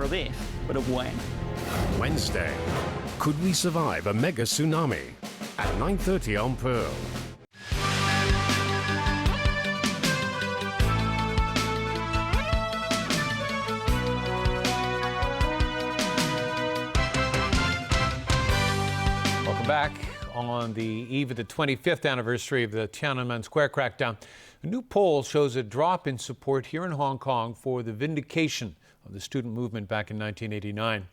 of if, but of when. Wednesday, could we survive a mega tsunami? At 9:30 on Pearl. Welcome back. On the eve of the 25th anniversary of the Tiananmen Square crackdown, a new poll shows a drop in support here in Hong Kong for the vindication of the student movement back in 1989.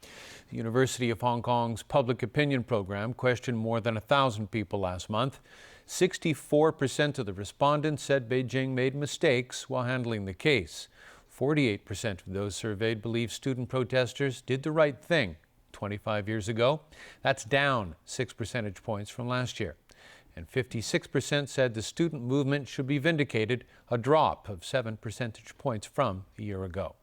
The University of Hong Kong's public opinion program questioned more than 1,000 people last month. 64% of the respondents said Beijing made mistakes while handling the case. 48% of those surveyed believe student protesters did the right thing 25 years ago. That's down 6 percentage points from last year. And 56% said the student movement should be vindicated, a drop of 7 percentage points from a year ago.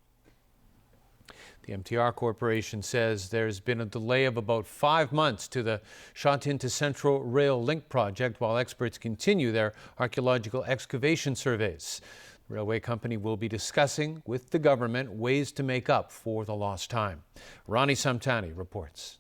The MTR Corporation says there's been a delay of about 5 months to the Sha Tin to Central Rail Link project while experts continue their archaeological excavation surveys. The railway company will be discussing with the government ways to make up for the lost time. Ronnie Samtani reports.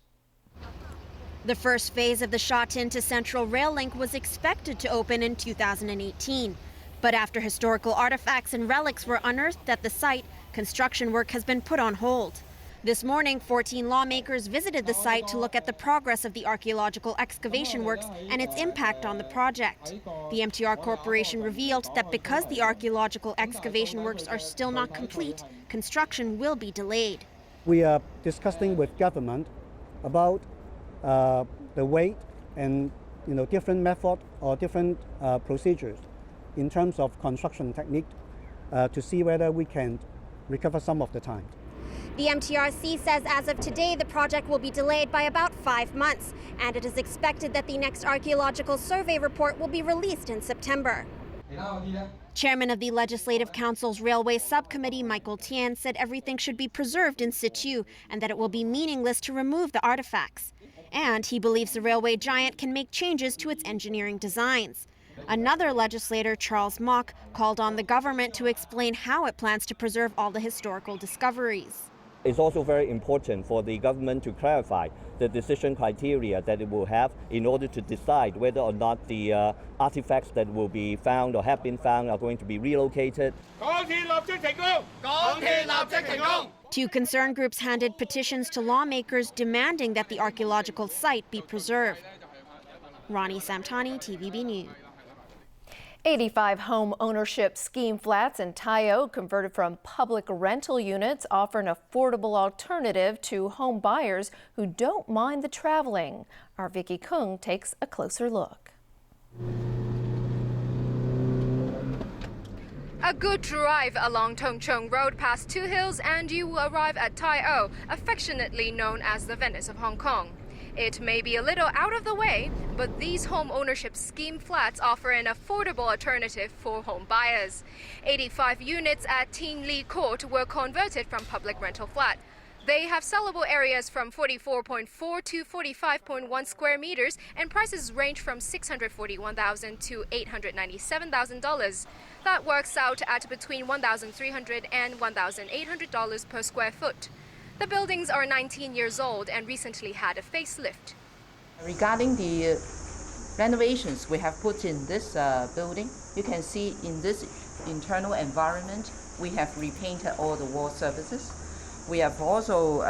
The first phase of the Sha Tin to Central Rail Link was expected to open in 2018. But after historical artifacts and relics were unearthed at the site, construction work has been put on hold. This morning, 14 lawmakers visited the site to look at the progress of the archaeological excavation works and its impact on the project. The MTR Corporation revealed that because the archaeological excavation works are still not complete, construction will be delayed. We are discussing with government about the weight and different method or different procedures in terms of construction technique to see whether we can recover some of the time. The MTRC says as of today, the project will be delayed by about 5 months, and it is expected that the next archaeological survey report will be released in September. Chairman of the Legislative Council's Railway Subcommittee, Michael Tian, said everything should be preserved in situ and that it will be meaningless to remove the artifacts. And he believes the railway giant can make changes to its engineering designs. Another legislator, Charles Mock, called on the government to explain how it plans to preserve all the historical discoveries. It's also very important for the government to clarify the decision criteria that it will have in order to decide whether or not the artifacts that will be found or have been found are going to be relocated. Two concern groups handed petitions to lawmakers demanding that the archaeological site be preserved. Ronnie Samtani, TVB News. 85 home ownership scheme flats in Tai O, converted from public rental units, offer an affordable alternative to home buyers who don't mind the traveling. Our Vicky Kung takes a closer look. A good drive along Tung Chung Road past two hills and you will arrive at Tai O, affectionately known as the Venice of Hong Kong. It may be a little out of the way, but these home ownership scheme flats offer an affordable alternative for home buyers. 85 units at Tin Lee Court were converted from public rental flat. They have sellable areas from 44.4 to 45.1 square meters, and prices range from $641,000 to $897,000. That works out at between $1,300 and $1,800 per square foot. The buildings are 19 years old and recently had a facelift. Regarding the renovations we have put in this building, you can see in this internal environment, we have repainted all the wall surfaces. We have also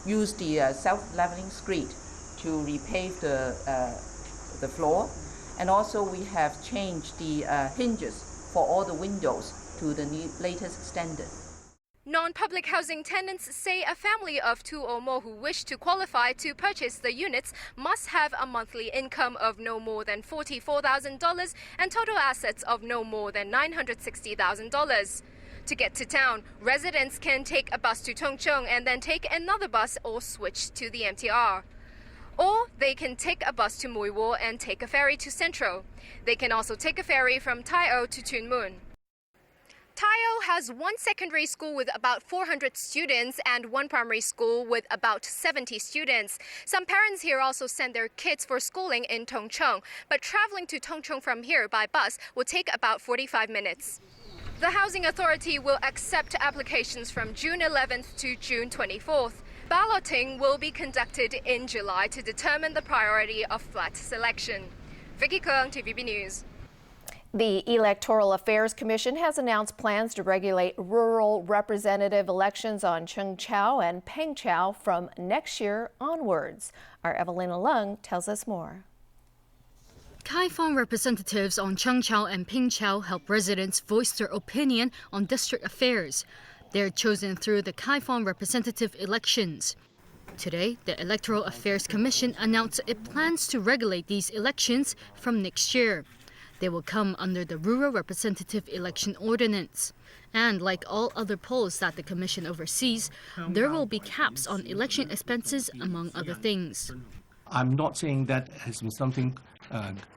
used the self-leveling screed to repave the floor. And also we have changed the hinges for all the windows to the latest standard. Non-public housing tenants say a family of two or more who wish to qualify to purchase the units must have a monthly income of no more than $44,000 and total assets of no more than $960,000. To get to town, residents can take a bus to Tung Chung and then take another bus or switch to the MTR. Or they can take a bus to Mui Wo and take a ferry to Central. They can also take a ferry from Tai O to Tuen Mun. Tai O has one secondary school with about 400 students and one primary school with about 70 students. Some parents here also send their kids for schooling in Tung Chung, but traveling to Tung Chung from here by bus will take about 45 minutes. The Housing Authority will accept applications from June 11th to June 24th. Balloting will be conducted in July to determine the priority of flat selection. Vicky Keung, TVB News. The Electoral Affairs Commission has announced plans to regulate rural representative elections on Cheungchao and Pengchao from next year onwards. Our Evelina Leung tells us more. Kaifeng representatives on Cheungchao and Pengchao help residents voice their opinion on district affairs. They're chosen through the Kaifeng representative elections. Today, the Electoral Affairs Commission announced it plans to regulate these elections from next year. They will come under the Rural Representative Election Ordinance. And like all other polls that the Commission oversees, there will be caps on election expenses, among other things. I'm not saying that has been something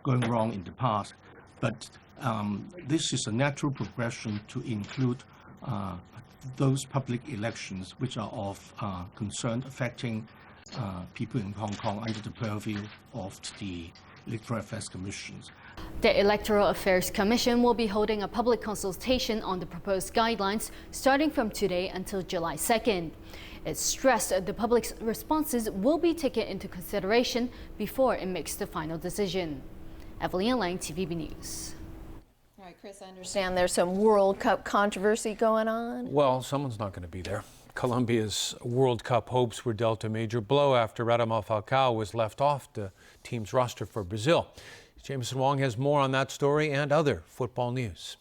going wrong in the past, but this is a natural progression to include those public elections which are of concern affecting people in Hong Kong under the purview of the Electoral Affairs Commission. The Electoral Affairs Commission will be holding a public consultation on the proposed guidelines starting from today until July 2nd. It stressed the public's responses will be taken into consideration before it makes the final decision. Evelina Leung, TVB News. All right, Chris, I understand there's some World Cup controversy going on. Well, someone's not going to be there. Colombia's World Cup hopes were dealt a major blow after Radamel Falcao was left off the team's roster for Brazil. Jameson Wong has more on that story and other football news.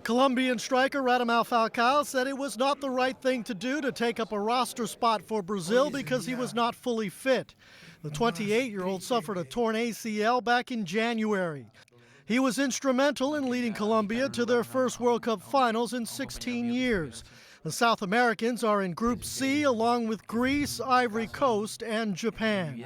Colombian striker Radamel Falcao said it was not the right thing to do to take up a roster spot for Brazil because he was not fully fit. The 28-year-old suffered a torn ACL back in January. He was instrumental in leading Colombia to their first World Cup finals in 16 years. The South Americans are in Group C along with Greece, Ivory Coast, and Japan.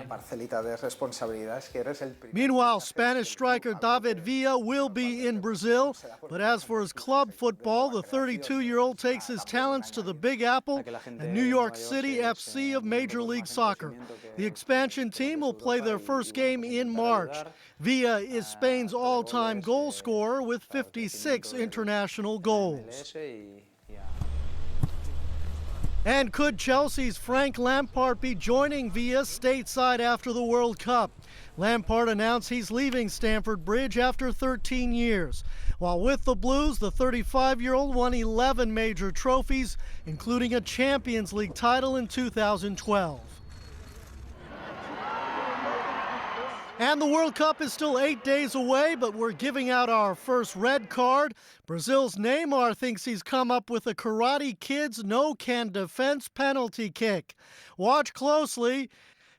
Meanwhile, Spanish striker David Villa will be in Brazil. But as for his club football, the 32-year-old takes his talents to the Big Apple and New York City FC of Major League Soccer. The expansion team will play their first game in March. Villa is Spain's all-time goal scorer with 56 international goals. And could Chelsea's Frank Lampard be joining Villa stateside after the World Cup? Lampard announced he's leaving Stamford Bridge after 13 years. While with the Blues, the 35-year-old won 11 major trophies, including a Champions League title in 2012. And the World Cup is still 8 days away, but we're giving out our first red card. Brazil's Neymar thinks he's come up with a Karate Kid's no-can defense penalty kick. Watch closely.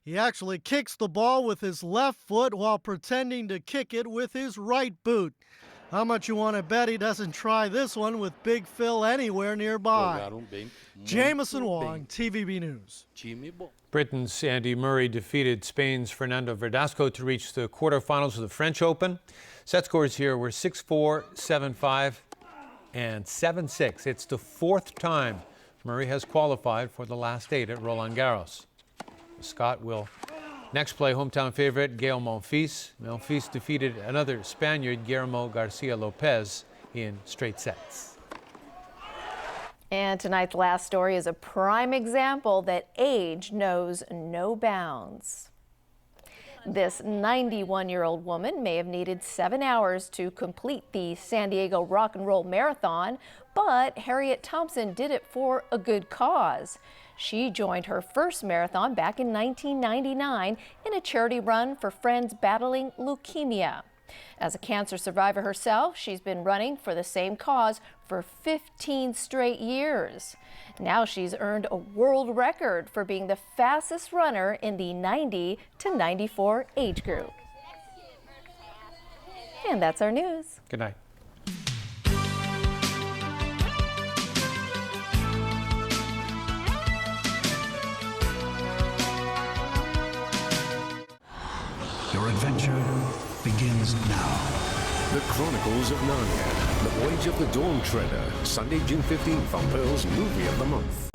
He actually kicks the ball with his left foot while pretending to kick it with his right boot. How much you want to bet he doesn't try this one with Big Phil anywhere nearby? Jameson Wong, TVB News. Britain's Andy Murray defeated Spain's Fernando Verdasco to reach the quarterfinals of the French Open. Set scores here were 6-4, 7-5, and 7-6. It's the fourth time Murray has qualified for the last 8 at Roland Garros. Scott will next play hometown favorite Gael Monfils. Monfils defeated another Spaniard, Guillermo Garcia Lopez, in straight sets. And tonight's last story is a prime example that age knows no bounds. This 91-year-old woman may have needed 7 hours to complete the San Diego Rock and Roll Marathon, but Harriet Thompson did it for a good cause. She joined her first marathon back in 1999 in a charity run for friends battling leukemia. As a cancer survivor herself, she's been running for the same cause for 15 straight years. Now she's earned a world record for being the fastest runner in the 90 to 94 age group. And that's our news. Good night. Your adventure begins now. The Chronicles of Narnia, The Voyage of the Dawn Treader, Sunday, June 15th on Pearl's Movie of the Month.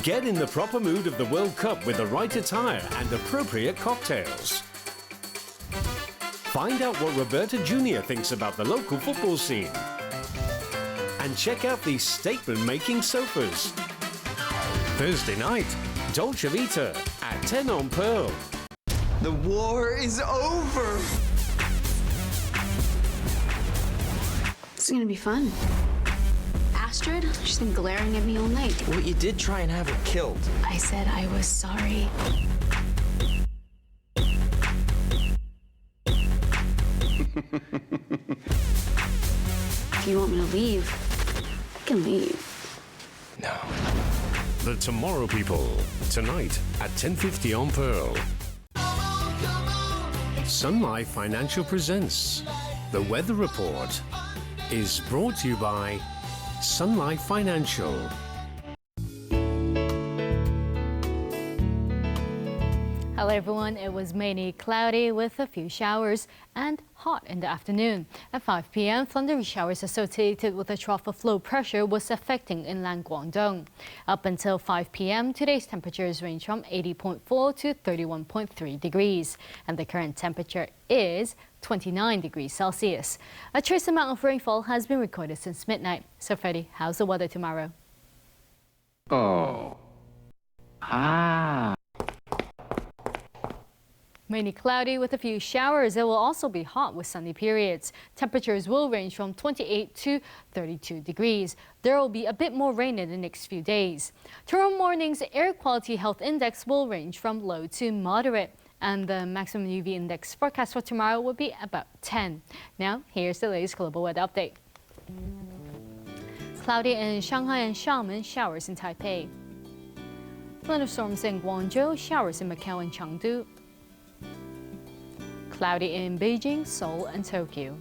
Get in the proper mood of the World Cup with the right attire and appropriate cocktails. Find out what Roberta Jr. thinks about the local football scene. And check out these statement-making sofas. Thursday night, Dolce Vita at 10 on Pearl. The war is over. This is gonna be fun. Astrid, she's been glaring at me all night. Well, you did try and have her killed. I said I was sorry. If you want me to leave, I can leave. No. The Tomorrow People, tonight at 10:50 on Pearl. Sun Life Financial presents The Weather Report is brought to you by Sun Life Financial. Hello everyone, it was mainly cloudy with a few showers and hot in the afternoon. At 5 p.m, thundery showers associated with a trough of low pressure was affecting inland Guangdong. Up until 5 p.m, today's temperatures range from 80.4 to 31.3 degrees. And the current temperature is 29 degrees Celsius. A trace amount of rainfall has been recorded since midnight. So Freddie, how's the weather tomorrow? Oh. Ah. Mainly cloudy with a few showers. It will also be hot with sunny periods. Temperatures will range from 28 to 32 degrees. There will be a bit more rain in the next few days. Tomorrow morning's air quality health index will range from low to moderate. And the maximum UV index forecast for tomorrow will be about 10. Now, here's the latest global weather update. Cloudy in Shanghai and Xiamen, showers in Taipei. Thunderstorms in Guangzhou, showers in Macau and Chengdu. Cloudy in Beijing, Seoul and Tokyo.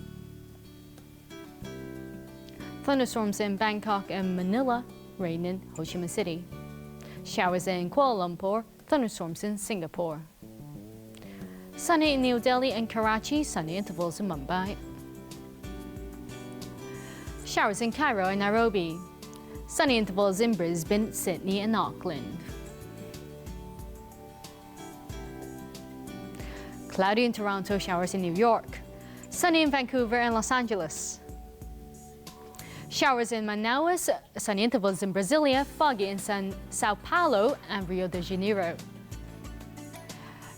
Thunderstorms in Bangkok and Manila, rain in Ho Chi Minh City. Showers in Kuala Lumpur, thunderstorms in Singapore. Sunny in New Delhi and Karachi, sunny intervals in Mumbai. Showers in Cairo and Nairobi. Sunny intervals in Brisbane, Sydney and Auckland. Cloudy in Toronto, showers in New York. Sunny in Vancouver and Los Angeles. Showers in Manaus, sunny intervals in Brasilia, foggy in Sao Paulo and Rio de Janeiro.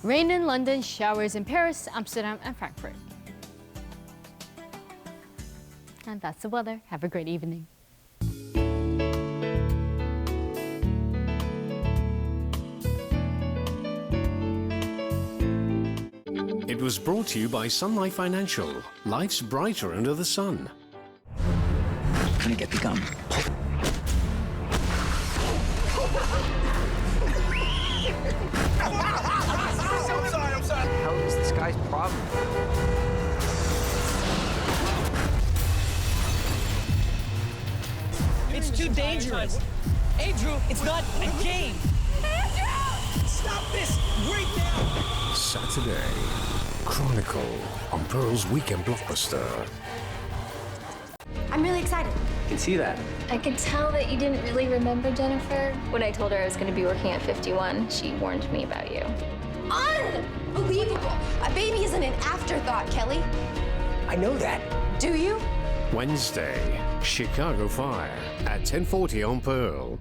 Rain in London, showers in Paris, Amsterdam and Frankfurt. And that's the weather. Have a great evening. It was brought to you by Sun Life Financial. Life's brighter under the sun. Gonna get the gum. I'm sorry. How is this guy's problem? It's too dangerous. Andrew, it's not a game. Andrew! Stop this right now! Saturday, Chronicle on Pearl's Weekend Blockbuster. I'm really excited. I can see that. I could tell that you didn't really remember Jennifer. When I told her I was going to be working at 51, she warned me about you. Unbelievable! A baby isn't an afterthought, Kelly. I know that. Do you? Wednesday, Chicago Fire at 10:40 on Pearl.